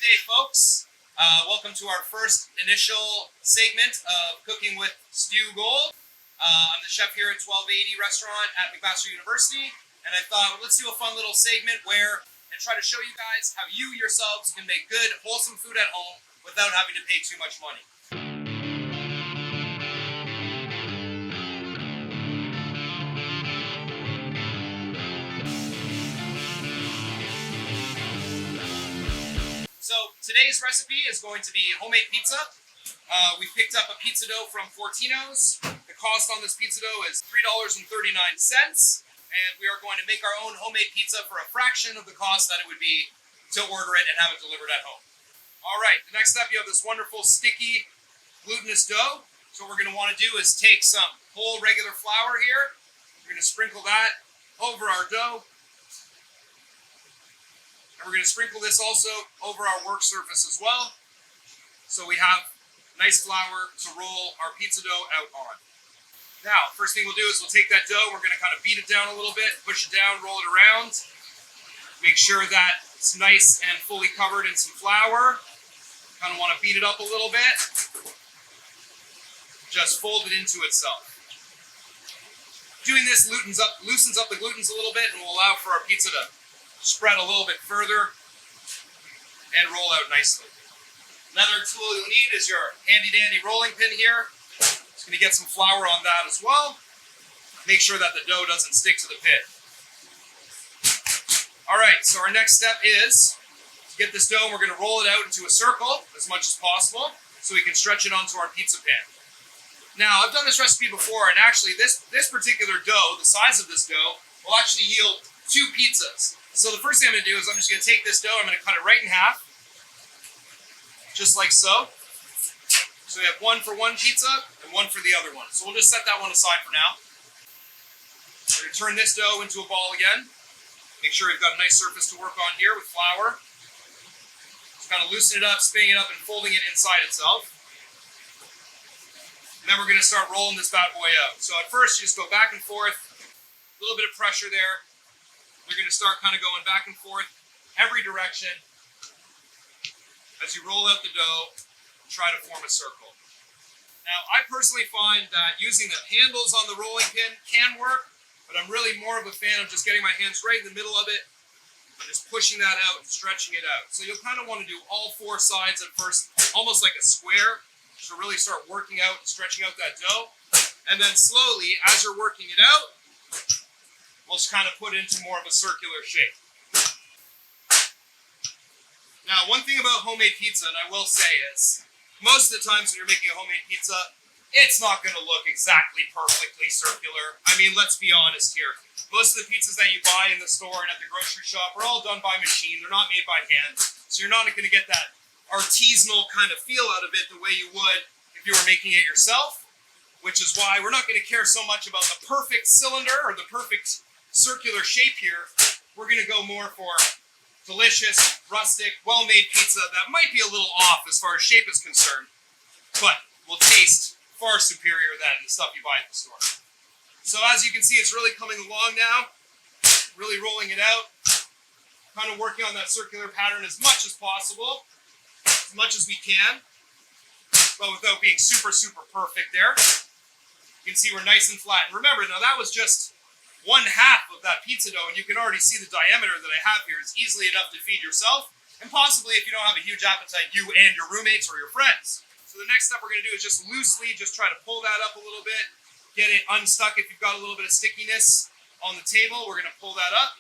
Good day, folks. Welcome to our first initial segment of Cooking with Stu Gold. I'm the chef here at 1280 restaurant at McMaster University, and I thought, let's do a fun little segment and try to show you guys how you yourselves can make good, wholesome food at home without having to pay too much money. So today's recipe is going to be homemade pizza. We picked up a pizza dough from Fortino's. The cost on this pizza dough is $3.39, and we are going to make our own homemade pizza for a fraction of the cost that it would be to order it and have it delivered at home. All right, the next step, you have this wonderful sticky glutinous dough. So what we're going to want to do is take some whole regular flour here. We're going to sprinkle that over our dough. And we're going to sprinkle this also over our work surface as well. So we have nice flour to roll our pizza dough out on. Now, first thing we'll do is we'll take that dough, we're going to kind of beat it down a little bit, push it down, roll it around. Make sure that it's nice and fully covered in some flour. Kind of want to beat it up a little bit. Just fold it into itself. Doing this loosens up the glutens a little bit and will allow for our pizza to spread a little bit further and roll out nicely. Another tool you'll need is your handy dandy rolling pin here. Just going to get some flour on that as well. Make sure that the dough doesn't stick to the pin. Alright, so our next step is to get this dough, we're going to roll it out into a circle as much as possible so we can stretch it onto our pizza pan. Now, I've done this recipe before, and actually this particular dough, the size of this dough, will actually yield 2 pizzas. So the first thing I'm going to do is I'm just going to take this dough, I'm going to cut it right in half, just like so. So we have one for one pizza and one for the other one. So we'll just set that one aside for now. We're going to turn this dough into a ball again. Make sure we've got a nice surface to work on here with flour. Just kind of loosen it up, spinning it up, and folding it inside itself. And then we're going to start rolling this bad boy out. So at first, you just go back and forth, a little bit of pressure there. You're going to start kind of going back and forth every direction as you roll out the dough and try to form a circle. Now, I personally find that using the handles on the rolling pin can work, but I'm really more of a fan of just getting my hands right in the middle of it and just pushing that out and stretching it out. So you'll kind of want to do all 4 sides at first, almost like a square, to really start working out and stretching out that dough. And then slowly, as you're working it out, we'll just kind of put it into more of a circular shape. Now, one thing about homemade pizza, and I will say, is most of the times when you're making a homemade pizza, it's not going to look exactly perfectly circular. I mean, let's be honest here. Most of the pizzas that you buy in the store and at the grocery shop are all done by machine. They're not made by hand. So you're not going to get that artisanal kind of feel out of it the way you would if you were making it yourself, which is why we're not going to care so much about the perfect cylinder or the perfect circular shape here. We're going to go more for delicious, rustic, well-made pizza that might be a little off as far as shape is concerned, but will taste far superior than the stuff you buy at the store. So as you can see, it's really coming along now, really rolling it out, kind of working on that circular pattern as much as possible, as much as we can, but without being super, super perfect there. You can see we're nice and flat. And remember, now that was just 1/2 of that pizza dough, and you can already see the diameter that I have here is easily enough to feed yourself, and possibly, if you don't have a huge appetite, you and your roommates or your friends. So the next step we're going to do is just loosely just try to pull that up a little bit, get it unstuck. If you've got a little bit of stickiness on the table, we're going to pull that up.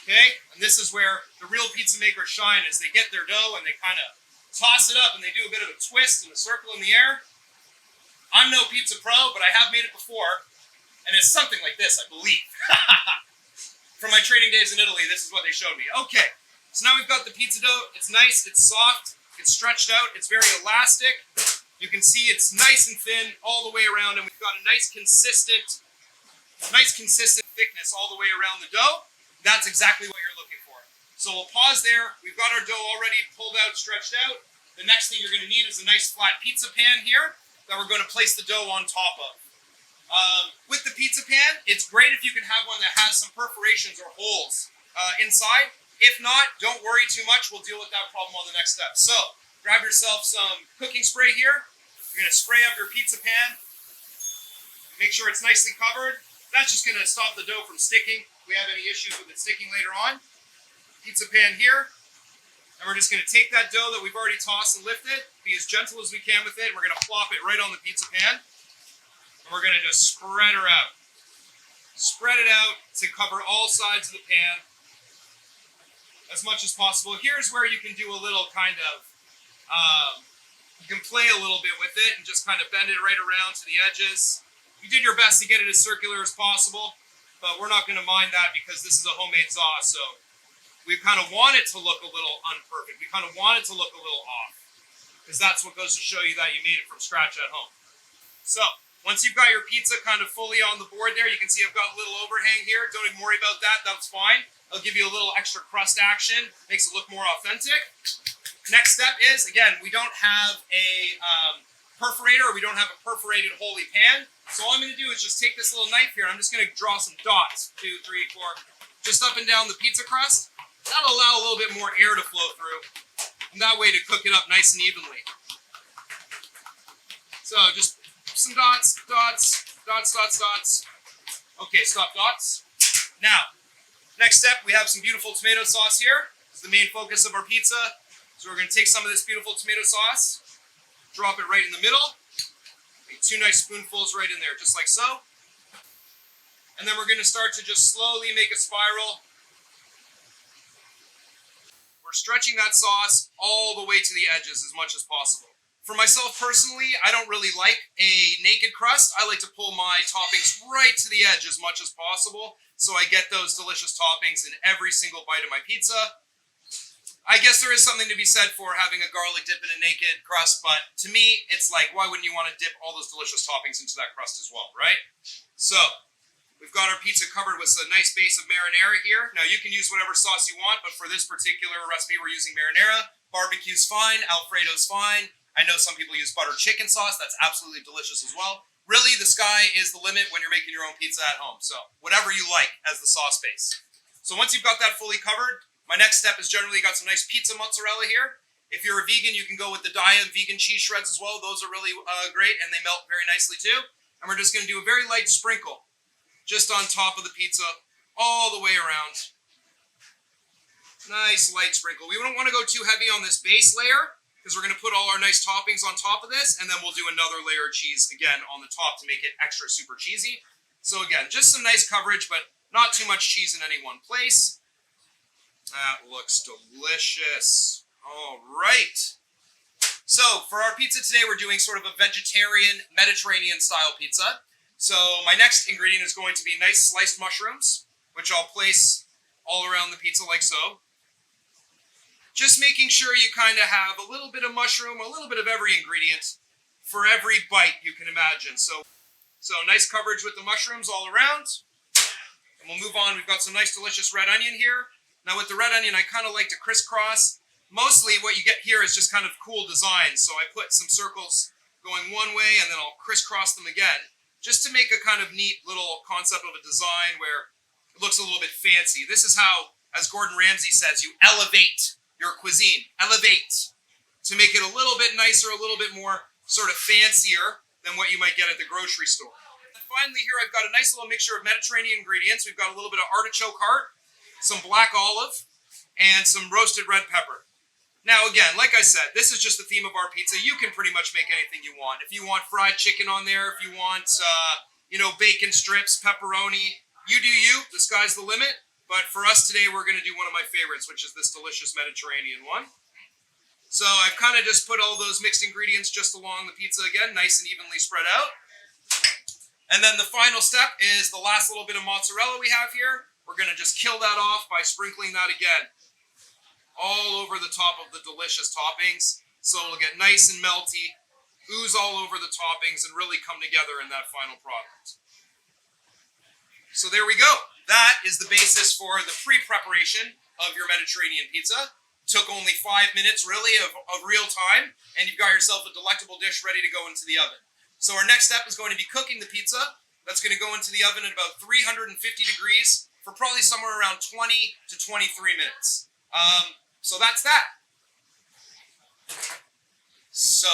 Okay, and this is where the real pizza makers shine, is they get their dough and they kind of toss it up and they do a bit of a twist and a circle in the air. I'm no pizza pro, but I have made it before. And it's something like this, I believe. From my training days in Italy, this is what they showed me. Okay, so now we've got the pizza dough. It's nice, it's soft, it's stretched out, it's very elastic. You can see it's nice and thin all the way around, and we've got a nice consistent thickness all the way around the dough. That's exactly what you're looking for. So we'll pause there. We've got our dough already pulled out, stretched out. The next thing you're going to need is a nice flat pizza pan here that we're going to place the dough on top of. With the pizza pan, it's great if you can have one that has some perforations or holes inside. If not, don't worry too much. We'll deal with that problem on the next step. So, grab yourself some cooking spray here. You're going to spray up your pizza pan. Make sure it's nicely covered. That's just going to stop the dough from sticking. If we have any issues with it sticking later on. Pizza pan here. And we're just going to take that dough that we've already tossed and lifted, be as gentle as we can with it, and we're going to plop it right on the pizza pan. And we're going to just spread her out. Spread it out to cover all sides of the pan as much as possible. Here's where you can do a little kind of, you can play a little bit with it and just kind of bend it right around to the edges. You did your best to get it as circular as possible, but we're not going to mind that because this is a homemade sauce, so we kind of want it to look a little unperfect. We kind of want it to look a little off because that's what goes to show you that you made it from scratch at home. So once you've got your pizza kind of fully on the board there, you can see I've got a little overhang here. Don't even worry about that. That's fine. I'll give you a little extra crust action. Makes it look more authentic. Next step is, again, we don't have a perforator. We don't have a perforated holy pan. So all I'm going to do is just take this little knife here. I'm just going to draw some dots, 2, 3, 4, just up and down the pizza crust. That'll allow a little bit more air to flow through, and that way to cook it up nice and evenly. So just some dots, dots, dots, dots, dots. Okay, stop dots. Now, next step, we have some beautiful tomato sauce here. This is the main focus of our pizza. So we're going to take some of this beautiful tomato sauce, drop it right in the middle, make 2 nice spoonfuls right in there, just like so. And then we're going to start to just slowly make a spiral. We're stretching that sauce all the way to the edges as much as possible. For myself personally, I don't really like a naked crust. I like to pull my toppings right to the edge as much as possible so I get those delicious toppings in every single bite of my pizza. I guess there is something to be said for having a garlic dip in a naked crust, but to me, it's like, why wouldn't you want to dip all those delicious toppings into that crust as well, right? So, we've got our pizza covered with a nice base of marinara here. Now, you can use whatever sauce you want, but for this particular recipe, we're using marinara. Barbecue's fine. Alfredo's fine. I know some people use buttered chicken sauce. That's absolutely delicious as well. Really, the sky is the limit when you're making your own pizza at home. So, whatever you like as the sauce base. So, once you've got that fully covered, my next step is generally got some nice pizza mozzarella here. If you're a vegan, you can go with the Diam vegan cheese shreds as well. Those are really great, and they melt very nicely too. And we're just going to do a very light sprinkle just on top of the pizza, all the way around. Nice light sprinkle. We don't want to go too heavy on this base layer because we're going to put all our nice toppings on top of this, and then we'll do another layer of cheese again on the top to make it extra super cheesy. So again, just some nice coverage, but not too much cheese in any one place. That looks delicious. All right. So for our pizza today, we're doing sort of a vegetarian, Mediterranean style pizza. So my next ingredient is going to be nice sliced mushrooms, which I'll place all around the pizza like so. Just making sure you kind of have a little bit of mushroom, a little bit of every ingredient for every bite you can imagine. So nice coverage with the mushrooms all around. And we'll move on. We've got some nice delicious red onion here. Now with the red onion, I kind of like to crisscross. Mostly what you get here is just kind of cool designs. So I put some circles going one way and then I'll crisscross them again. Just to make a kind of neat little concept of a design where it looks a little bit fancy. This is how, as Gordon Ramsay says, you elevate your cuisine. Elevate. To make it a little bit nicer, a little bit more sort of fancier than what you might get at the grocery store. And finally here I've got a nice little mixture of Mediterranean ingredients. We've got a little bit of artichoke heart, some black olive, and some roasted red pepper. Now again, like I said, this is just the theme of our pizza. You can pretty much make anything you want. If you want fried chicken on there, if you want, bacon strips, pepperoni, you do you. The sky's the limit. But for us today, we're going to do one of my favorites, which is this delicious Mediterranean one. So I've kind of just put all those mixed ingredients just along the pizza again, nice and evenly spread out. And then the final step is the last little bit of mozzarella we have here. We're going to just kill that off by sprinkling that again all over the top of the delicious toppings. So it'll get nice and melty, ooze all over the toppings, and really come together in that final product. So there we go. That is the basis for the pre-preparation of your Mediterranean pizza. Took only 5 minutes, really, of real time, and you've got yourself a delectable dish ready to go into the oven. So our next step is going to be cooking the pizza. That's going to go into the oven at about 350 degrees for probably somewhere around 20 to 23 minutes. So that's that. So.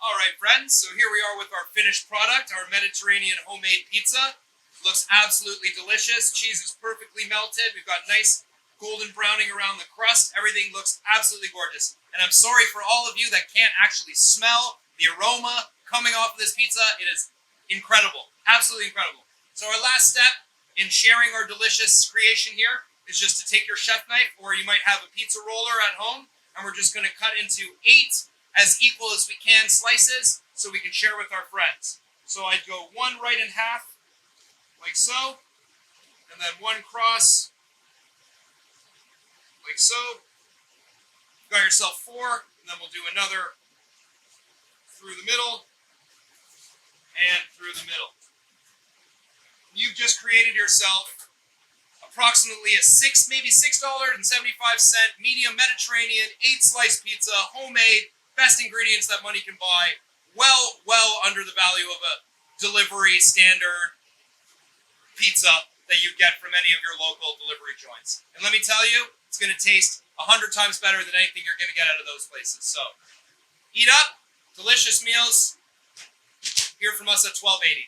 All right, friends, so here we are with our finished product, our Mediterranean homemade pizza. Looks absolutely delicious. Cheese is perfectly melted. We've got nice golden browning around the crust. Everything looks absolutely gorgeous. And I'm sorry for all of you that can't actually smell the aroma coming off of this pizza. It is incredible, absolutely incredible. So our last step in sharing our delicious creation here is just to take your chef knife, or you might have a pizza roller at home, and we're just going to cut into 8 as equal as we can slices so we can share with our friends. So I'd go 1 right in half, like so, and then 1 cross, like so. You got yourself 4, and then we'll do another through the middle, and through the middle. You've just created yourself approximately a maybe $6.75 medium Mediterranean 8-slice pizza, homemade, best ingredients that money can buy, well under the value of a delivery standard pizza that you get from any of your local delivery joints. And let me tell you, it's going to taste 100 times better than anything you're going to get out of those places. So, eat up, delicious meals, hear from us at 1280.